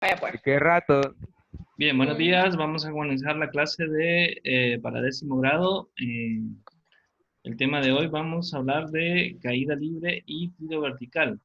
Vaya pues. ¿De qué rato? Bien, buenos días. Vamos a comenzar la clase para 10.º grado. El tema de hoy vamos a hablar de caída libre y tiro vertical.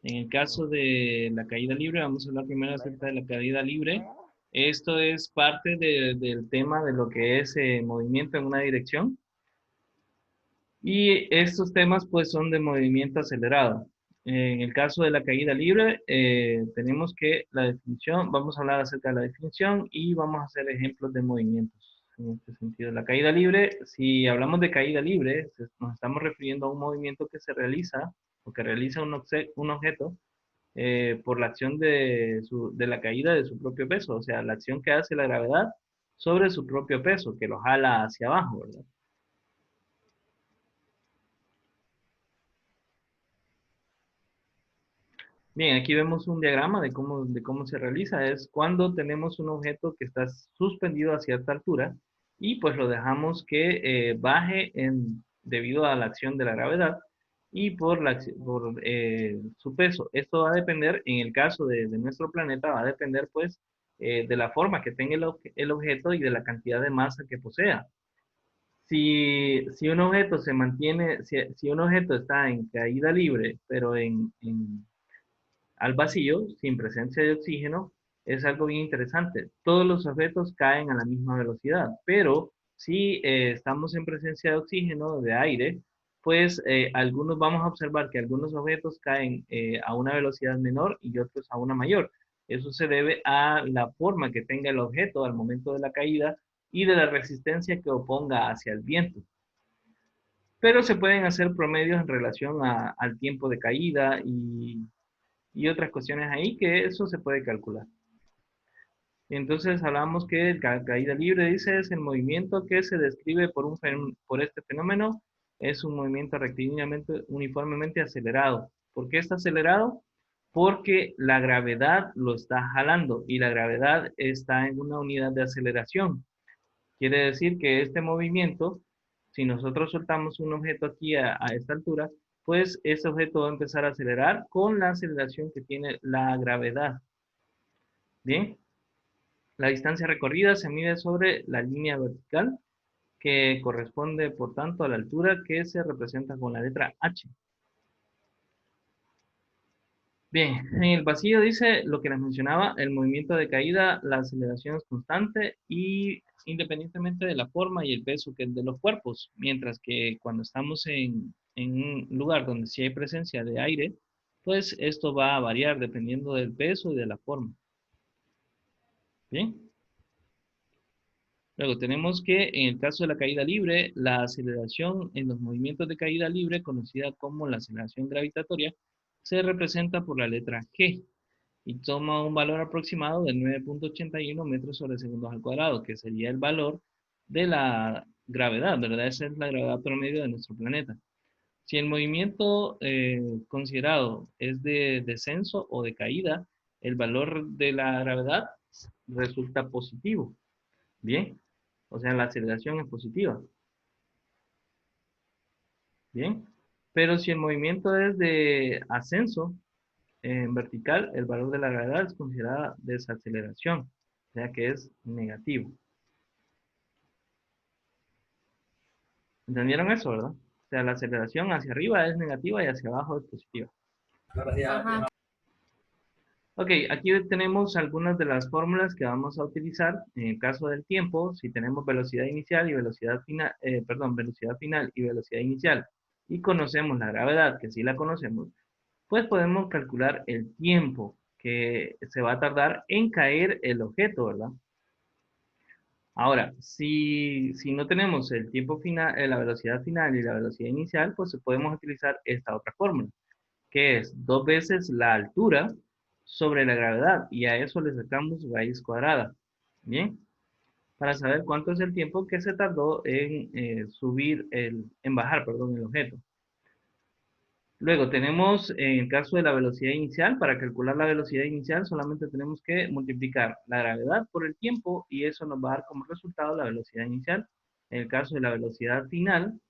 En el caso de la caída libre, vamos a hablar primero acerca de la caída libre. Esto es parte del tema de lo que es movimiento en una dirección. Y estos temas pues son de movimiento acelerado. En el caso de la caída libre, tenemos que la definición, vamos a hablar acerca de la definición y vamos a hacer ejemplos de movimientos. En este sentido, la caída libre, si hablamos de caída libre, nos estamos refiriendo a un movimiento que se realiza o que realiza un objeto por la acción de la caída de su propio peso, o sea, la acción que hace la gravedad sobre su propio peso, que lo jala hacia abajo, ¿verdad? Bien, aquí vemos un diagrama de cómo se realiza. Es cuando tenemos un objeto que está suspendido a cierta altura y pues lo dejamos que baje debido a la acción de la gravedad y por su peso. Esto va a depender, en el caso de nuestro planeta, va a depender pues de la forma que tenga el objeto y de la cantidad de masa que posea. Si un objeto se mantiene, si un objeto está en caída libre, pero al vacío, sin presencia de oxígeno, es algo bien interesante. Todos los objetos caen a la misma velocidad, pero si estamos en presencia de oxígeno, de aire, pues vamos a observar que algunos objetos caen a una velocidad menor y otros a una mayor. Eso se debe a la forma que tenga el objeto al momento de la caída y de la resistencia que oponga hacia el viento. Pero se pueden hacer promedios en relación al tiempo de caída y otras cuestiones ahí que eso se puede calcular. Entonces hablamos que la caída libre, dice, es el movimiento que se describe por este fenómeno. Es un movimiento rectilíneamente uniformemente acelerado. ¿Por qué está acelerado? Porque la gravedad lo está jalando y la gravedad está en una unidad de aceleración. Quiere decir que este movimiento, si nosotros soltamos un objeto aquí a esta altura, pues ese objeto va a empezar a acelerar con la aceleración que tiene la gravedad. Bien, la distancia recorrida se mide sobre la línea vertical, que corresponde, por tanto, a la altura que se representa con la letra H. Bien, en el vacío dice lo que les mencionaba, el movimiento de caída, la aceleración es constante y independientemente de la forma y el peso que es de los cuerpos, mientras que cuando estamos en un lugar donde sí hay presencia de aire, pues esto va a variar dependiendo del peso y de la forma. Bien. Luego tenemos que en el caso de la caída libre, la aceleración en los movimientos de caída libre, conocida como la aceleración gravitatoria, se representa por la letra G y toma un valor aproximado de 9.81 metros sobre segundos al cuadrado, que sería el valor de la gravedad, ¿verdad? Esa es la gravedad promedio de nuestro planeta. Si el movimiento considerado es de descenso o de caída, el valor de la gravedad resulta positivo. Bien, o sea, la aceleración es positiva. Bien, pero si el movimiento es de ascenso en vertical, el valor de la gravedad es considerada desaceleración, o sea que es negativo. ¿Entendieron eso, verdad? O sea, la aceleración hacia arriba es negativa y hacia abajo es positiva. Ajá. Ok, aquí tenemos algunas de las fórmulas que vamos a utilizar en el caso del tiempo, si tenemos velocidad inicial y velocidad final, velocidad final y velocidad inicial, y conocemos la gravedad, que sí la conocemos, pues podemos calcular el tiempo que se va a tardar en caer el objeto, ¿verdad? Ahora, si no tenemos el tiempo final, la velocidad final y la velocidad inicial, pues podemos utilizar esta otra fórmula, que es 2 veces la altura sobre la gravedad, y a eso le sacamos raíz cuadrada. Bien, para saber cuánto es el tiempo que se tardó en en bajar, perdón, el objeto. Luego tenemos, en el caso de la velocidad inicial, para calcular la velocidad inicial solamente tenemos que multiplicar la gravedad por el tiempo y eso nos va a dar como resultado la velocidad inicial. En el caso de la velocidad final,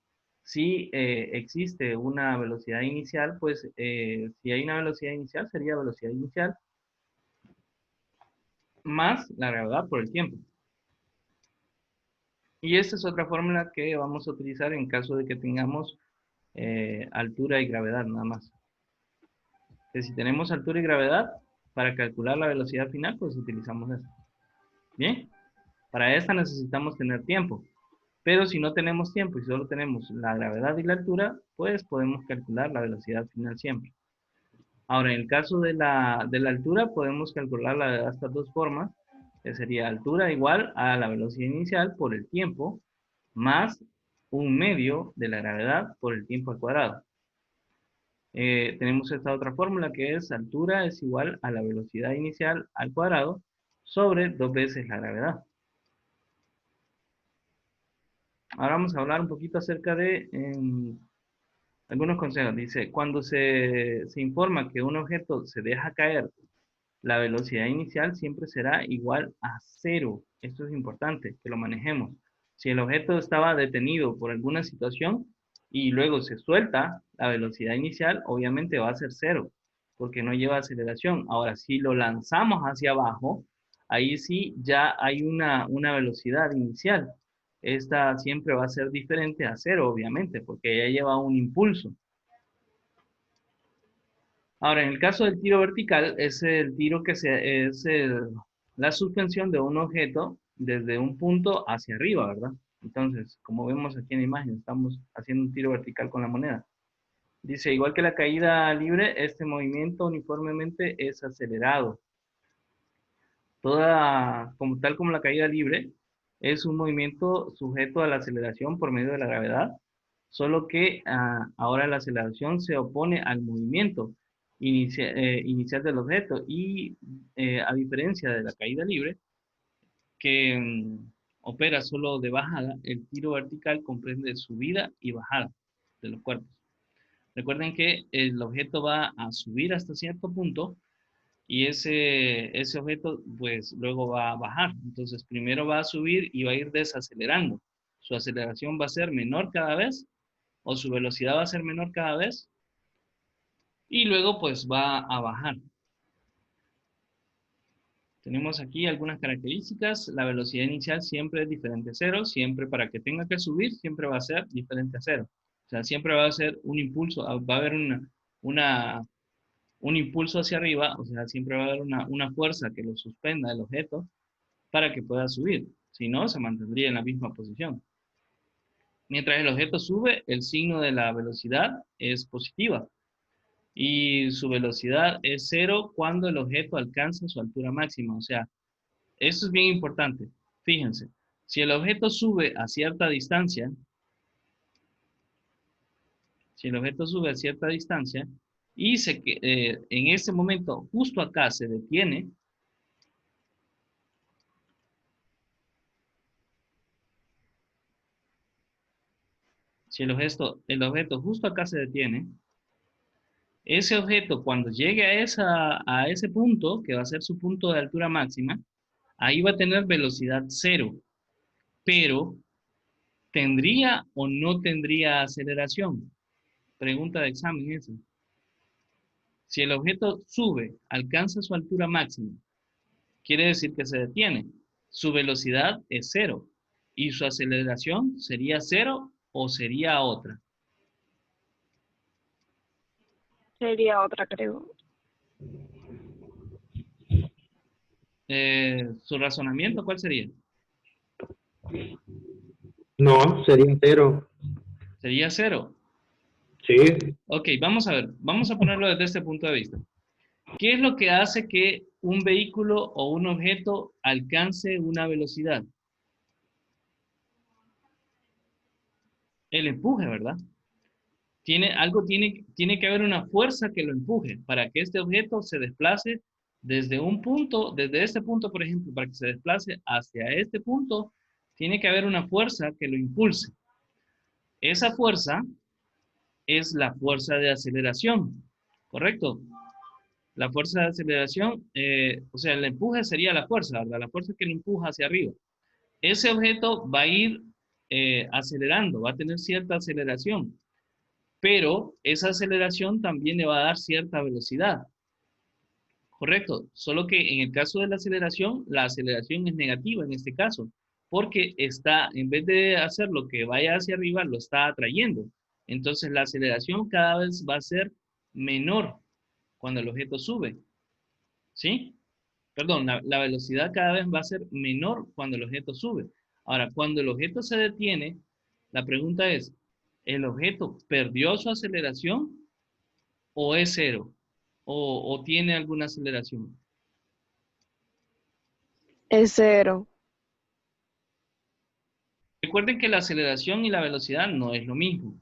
si existe una velocidad inicial, pues si hay una velocidad inicial sería velocidad inicial más la gravedad por el tiempo. Y esta es otra fórmula que vamos a utilizar en caso de que tengamos altura y gravedad nada más. Que si tenemos altura y gravedad, para calcular la velocidad final, pues utilizamos esta. Bien, para esta necesitamos tener tiempo. Pero si no tenemos tiempo y solo tenemos la gravedad y la altura, pues podemos calcular la velocidad final siempre. Ahora, en el caso de la altura, podemos calcularla de estas dos formas, que sería altura igual a la velocidad inicial por el tiempo, más un medio de la gravedad por el tiempo al cuadrado. Tenemos esta otra fórmula que es altura es igual a la velocidad inicial al cuadrado sobre 2 veces la gravedad. Ahora vamos a hablar un poquito acerca de algunos consejos. Dice, cuando se informa que un objeto se deja caer, la velocidad inicial siempre será igual a cero. Esto es importante, que lo manejemos. Si el objeto estaba detenido por alguna situación y luego se suelta, la velocidad inicial obviamente va a ser cero, porque no lleva aceleración. Ahora, si lo lanzamos hacia abajo, ahí sí ya hay una velocidad inicial. Esta siempre va a ser diferente a cero, obviamente, porque ya lleva un impulso. Ahora, en el caso del tiro vertical, es el tiro la suspensión de un objeto desde un punto hacia arriba, ¿verdad? Entonces, como vemos aquí en la imagen, estamos haciendo un tiro vertical con la moneda. Dice, igual que la caída libre, este movimiento uniformemente es acelerado. Tal como la caída libre, es un movimiento sujeto a la aceleración por medio de la gravedad, solo que ahora la aceleración se opone al movimiento inicial del objeto y a diferencia de la caída libre, que opera solo de bajada, el tiro vertical comprende subida y bajada de los cuerpos. Recuerden que el objeto va a subir hasta cierto punto y ese objeto pues luego va a bajar. Entonces primero va a subir y va a ir desacelerando. Su aceleración va a ser menor cada vez o su velocidad va a ser menor cada vez y luego pues va a bajar. Tenemos aquí algunas características. La velocidad inicial siempre es diferente a cero. Siempre para que tenga que subir, siempre va a ser diferente a cero. O sea, siempre va a ser un impulso, va a haber una, un impulso hacia arriba, o sea, siempre va a haber una fuerza que lo suspenda el objeto para que pueda subir. Si no, se mantendría en la misma posición. Mientras el objeto sube, el signo de la velocidad es positiva y su velocidad es cero cuando el objeto alcanza su altura máxima. O sea, eso es bien importante. Fíjense, si el objeto sube a cierta distancia, si el objeto sube a cierta distancia y en ese momento justo acá se detiene, si el objeto justo acá se detiene, ese objeto cuando llegue a ese punto, que va a ser su punto de altura máxima, ahí va a tener velocidad cero, pero ¿tendría o no tendría aceleración? Pregunta de examen esa. Si el objeto sube, alcanza su altura máxima, quiere decir que se detiene. Su velocidad es cero y su aceleración sería cero o sería otra. Sería otra, creo. ¿Su razonamiento cuál sería? No, sería cero. Sería cero. Sí, Ok, vamos a ver, vamos a ponerlo desde este punto de vista. ¿Qué es lo que hace que un vehículo o un objeto alcance una velocidad? El empuje, ¿verdad? Tiene que haber una fuerza que lo empuje para que este objeto se desplace desde este punto, por ejemplo, para que se desplace hacia este punto, tiene que haber una fuerza que lo impulse. Esa fuerza es la fuerza de aceleración, ¿correcto? La fuerza de aceleración, o sea, el empuje sería la fuerza, ¿verdad? La fuerza que lo empuja hacia arriba. Ese objeto va a ir acelerando, va a tener cierta aceleración, pero esa aceleración también le va a dar cierta velocidad, Correcto, solo que en el caso de la aceleración es negativa en este caso, porque está, en vez de hacer lo que vaya hacia arriba, lo está atrayendo. Entonces la aceleración cada vez va a ser menor cuando el objeto sube, ¿sí? Perdón, la velocidad cada vez va a ser menor cuando el objeto sube. Ahora, cuando el objeto se detiene, la pregunta es, ¿el objeto perdió su aceleración o es cero? ¿O tiene alguna aceleración? Es cero. Recuerden que la aceleración y la velocidad no es lo mismo.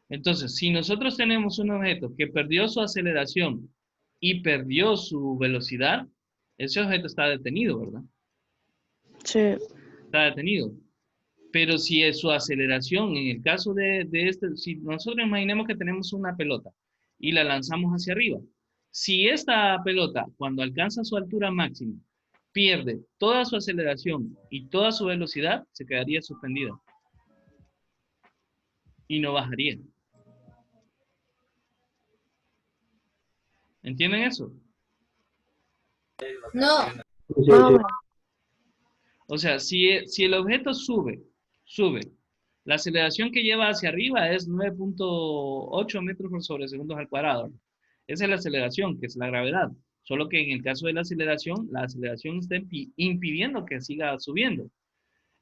Entonces, si nosotros tenemos un objeto que perdió su aceleración y perdió su velocidad, ese objeto está detenido, ¿verdad? Sí. Está detenido. Pero si es su aceleración, en el caso de este, si nosotros imaginemos que tenemos una pelota y la lanzamos hacia arriba, si esta pelota, cuando alcanza su altura máxima, pierde toda su aceleración y toda su velocidad, se quedaría suspendida y no bajaría. ¿Entienden eso? No, Sí, sí, Más o sí. menos. O sea, si el objeto sube, la aceleración que lleva hacia arriba es 9.8 metros por sobre segundos al cuadrado. Esa es la aceleración, que es la gravedad. Solo que en el caso de la aceleración está impidiendo que siga subiendo.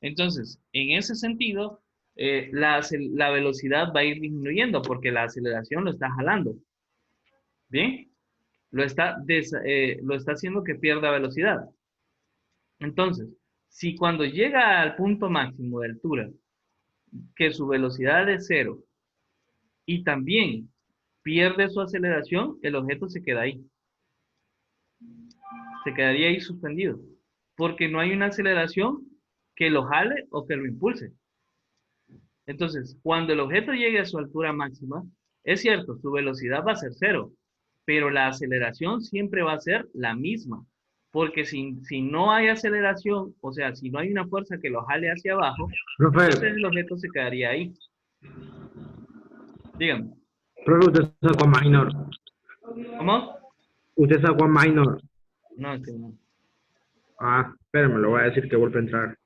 Entonces, en ese sentido, la velocidad va a ir disminuyendo porque la aceleración lo está jalando. ¿Bien? Lo está haciendo que pierda velocidad. Entonces, si cuando llega al punto máximo de altura, que su velocidad es cero y también pierde su aceleración, el objeto se queda ahí. Se quedaría ahí suspendido. Porque no hay una aceleración que lo jale o que lo impulse. Entonces, cuando el objeto llegue a su altura máxima, es cierto, su velocidad va a ser cero, pero la aceleración siempre va a ser la misma. Porque si no hay aceleración, o sea, si no hay una fuerza que lo jale hacia abajo, entonces Profe, el objeto se quedaría ahí. Dígame. profe, usted sacó minor. ¿Cómo? Usted sacó minor. No, es que no. Ah, espérame, lo voy a decir que vuelve a entrar.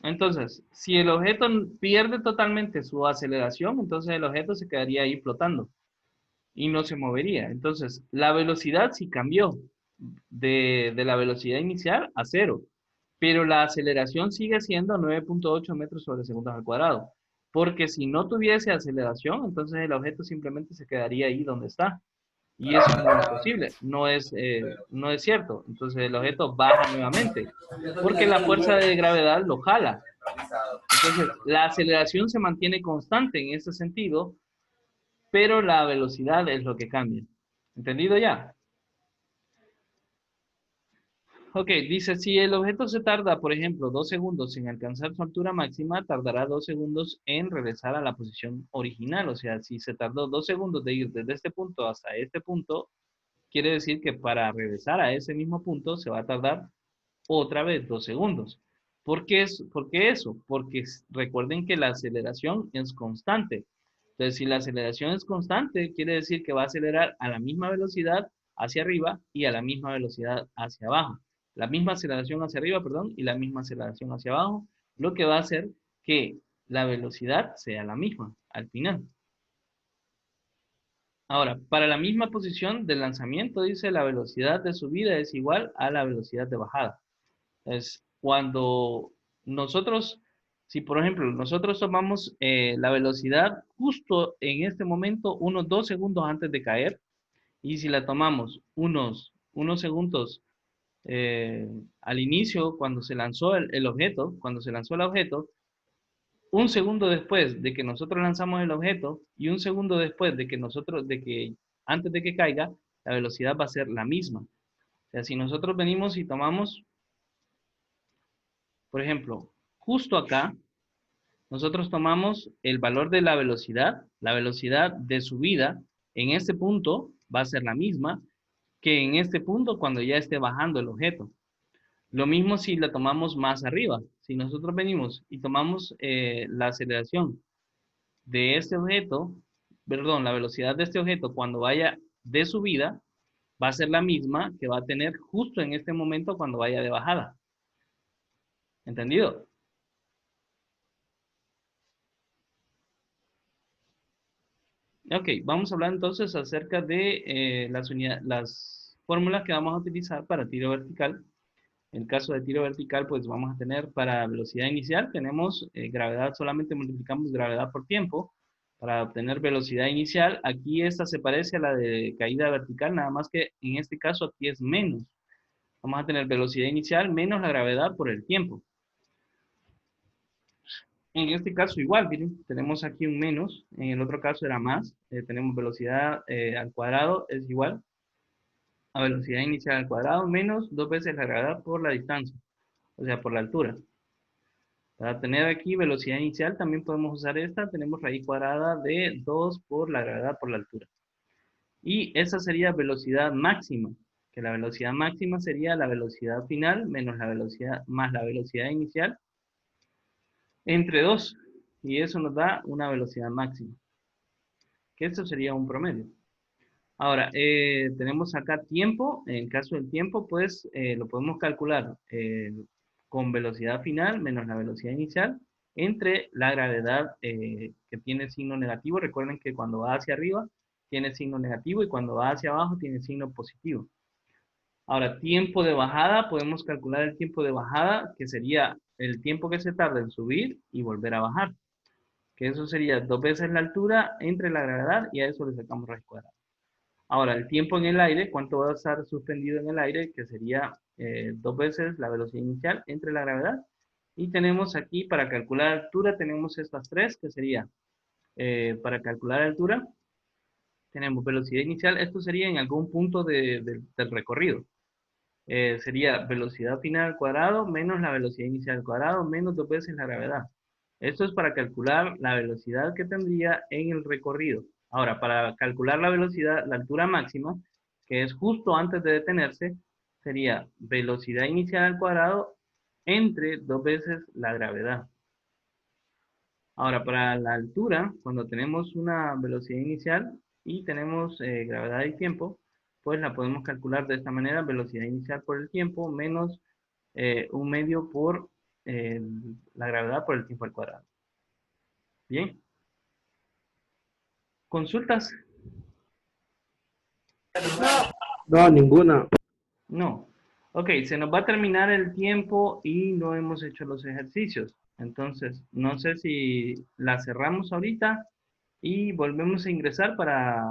Entonces, si el objeto pierde totalmente su aceleración, entonces el objeto se quedaría ahí flotando y no se movería. Entonces, la velocidad sí cambió de la velocidad inicial a cero, pero la aceleración sigue siendo 9.8 metros sobre segundos al cuadrado. Porque si no tuviese aceleración, entonces el objeto simplemente se quedaría ahí donde está. Y eso no es posible, no es cierto. Entonces el objeto baja nuevamente, porque la fuerza de gravedad lo jala. Entonces la aceleración se mantiene constante en ese sentido, pero la velocidad es lo que cambia. ¿Entendido ya? Ok, dice, si el objeto se tarda, por ejemplo, 2 segundos en alcanzar su altura máxima, tardará 2 segundos en regresar a la posición original. O sea, si se tardó 2 segundos de ir desde este punto hasta este punto, quiere decir que para regresar a ese mismo punto se va a tardar otra vez 2 segundos. ¿Por qué eso? Porque recuerden que la aceleración es constante. Entonces, si la aceleración es constante, quiere decir que va a acelerar a la misma velocidad hacia arriba y a la misma velocidad hacia abajo. La misma aceleración hacia arriba, perdón, y la misma aceleración hacia abajo, lo que va a hacer que la velocidad sea la misma al final. Ahora, para la misma posición de lanzamiento, dice la velocidad de subida es igual a la velocidad de bajada. Es cuando nosotros, si por ejemplo nosotros tomamos la velocidad justo en este momento, unos 2 segundos antes de caer, y si la tomamos unos segundos al inicio, cuando se lanzó el objeto, cuando se lanzó el objeto, un segundo después de que nosotros lanzamos el objeto y un segundo después antes de que caiga, la velocidad va a ser la misma. O sea, si nosotros venimos y tomamos, por ejemplo, justo acá, nosotros tomamos el valor de la velocidad de subida en este punto va a ser la misma que en este punto cuando ya esté bajando el objeto. Lo mismo si la tomamos más arriba. Si nosotros venimos y tomamos la aceleración de este objeto, perdón, la velocidad de este objeto cuando vaya de subida, va a ser la misma que va a tener justo en este momento cuando vaya de bajada. ¿Entendido? Ok, vamos a hablar entonces acerca de las fórmulas que vamos a utilizar para tiro vertical. En el caso de tiro vertical, pues vamos a tener para velocidad inicial, tenemos gravedad, solamente multiplicamos gravedad por tiempo para obtener velocidad inicial. Aquí esta se parece a la de caída vertical, nada más que en este caso aquí es menos. Vamos a tener velocidad inicial menos la gravedad por el tiempo. En este caso igual, miren, tenemos aquí un menos, en el otro caso era más, tenemos velocidad al cuadrado es igual a velocidad inicial al cuadrado menos 2 veces la gravedad por la distancia, o sea, por la altura. Para tener aquí velocidad inicial también podemos usar esta, tenemos raíz cuadrada de 2 por la gravedad por la altura. Y esa sería velocidad máxima, que la velocidad máxima sería la velocidad final menos la velocidad más la velocidad inicial entre 2. Y eso nos da una velocidad máxima, que esto sería un promedio. Ahora, tenemos acá tiempo. En el caso del tiempo, pues lo podemos calcular con velocidad final menos la velocidad inicial entre la gravedad que tiene signo negativo. Recuerden que cuando va hacia arriba tiene signo negativo y cuando va hacia abajo tiene signo positivo. Ahora, tiempo de bajada, podemos calcular el tiempo de bajada, que sería el tiempo que se tarda en subir y volver a bajar. Que eso sería 2 veces la altura entre la gravedad y a eso le sacamos raíz cuadrada. Ahora, el tiempo en el aire, ¿cuánto va a estar suspendido en el aire? Que sería 2 veces la velocidad inicial entre la gravedad. Y tenemos aquí, para calcular altura, tenemos estas tres, que sería, para calcular altura, tenemos velocidad inicial, esto sería en algún punto del recorrido. Sería velocidad final al cuadrado menos la velocidad inicial al cuadrado menos 2 veces la gravedad. Esto es para calcular la velocidad que tendría en el recorrido. Ahora, para calcular la velocidad, la altura máxima, que es justo antes de detenerse, sería velocidad inicial al cuadrado entre 2 veces la gravedad. Ahora, para la altura, cuando tenemos una velocidad inicial y tenemos gravedad y tiempo, pues la podemos calcular de esta manera: velocidad inicial por el tiempo menos un medio por la gravedad por el tiempo al cuadrado. Bien. ¿Consultas? No, ninguna. No. Ok, se nos va a terminar el tiempo y no hemos hecho los ejercicios. Entonces, no sé si la cerramos ahorita y volvemos a ingresar para